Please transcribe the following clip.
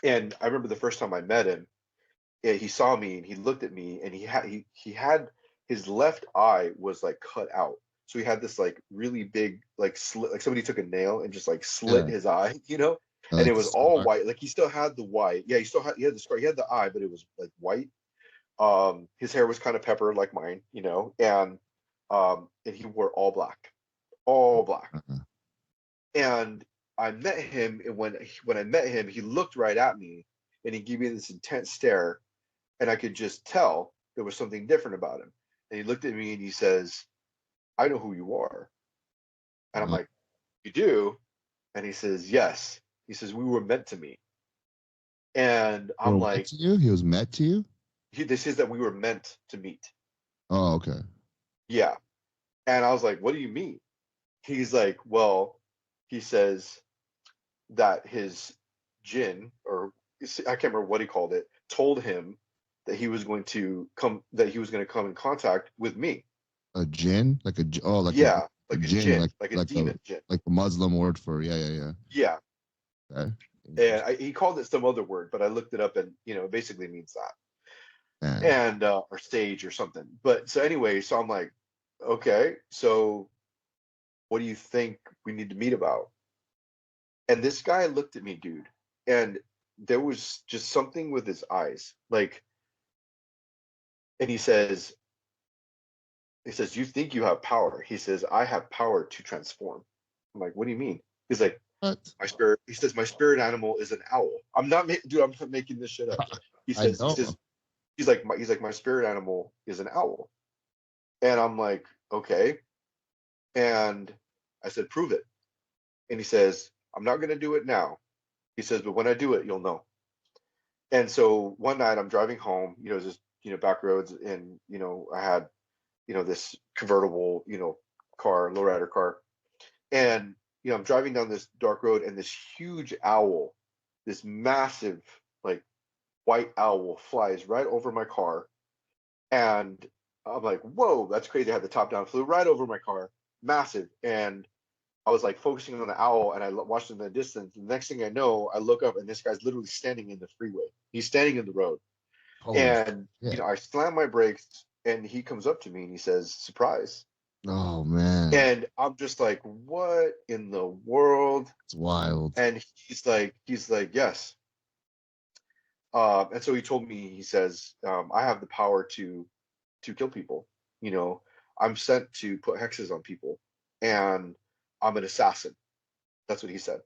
And I remember the first time I met him, he saw me and he looked at me, and he had his left eye was like cut out. So he had this like really big like slit, like somebody took a nail and just like slit Yeah. his eye, you know? And Like it the was all scar. white. Like he still had the white. Yeah, he had the scar. He had the eye, but it was like white. His hair was kind of pepper like mine, you know, and he wore all black, all black. Uh-huh. And I met him, and when I met him, he looked right at me, and he gave me this intense stare, and I could just tell there was something different about him. And he looked at me and he says, "I know who you are." And I'm Uh-huh. like, "You do?" And he says, "Yes." He says, "We were meant to meet." And I'm Or what like, to you? He was met to you? This says that we were meant to meet." Oh, okay. Yeah. And I was like, "What do you mean?" He's like, "Well," he says that his jinn, or I can't remember what he called it, told him that he was going to come in contact with me. A jinn? Oh, Yeah, a like a jinn, jinn, like a demon jinn. like the Muslim word for, yeah, yeah, yeah. Yeah, Okay. and Interesting. he called it some other word, but I looked it up, and it basically means that, Man. and or sage or something. But so anyway, so I'm like, okay, so what do you think we need to meet about? And this guy looked at me, dude, and there was just something with his eyes, like, and he says, "You think you have power?" He says, "I have power to transform." I'm like, "What do you mean?" He's like, What? "My spirit." He says, "My spirit animal is an owl." Dude, I'm not making this shit up. He I says, he know. says, he's like, "My spirit animal is an owl," and I'm like, "Okay," and I said, "Prove it," and he says, "I'm not gonna do it now." He says, "But when I do it, you'll know." And so one night I'm driving home, just back roads, and I had this convertible, car, lowrider car. And I'm driving down this dark road, and this huge owl, this massive, like, white owl flies right over my car. And I'm like, whoa, that's crazy. I had the top down, flew right over my car, massive. And I was like focusing on the owl, and I watched him in the distance. And the next thing I know, I look up, and this guy's literally standing in the freeway. He's standing in the road. Holy And, shit. I slam my brakes, and he comes up to me and he says, "Surprise." Oh man. And I'm just like, what in the world? It's wild. And he's like, yes. And so he told me, he says, I have the power to kill people. You know, I'm sent to put hexes on people, and I'm an assassin. That's what he said.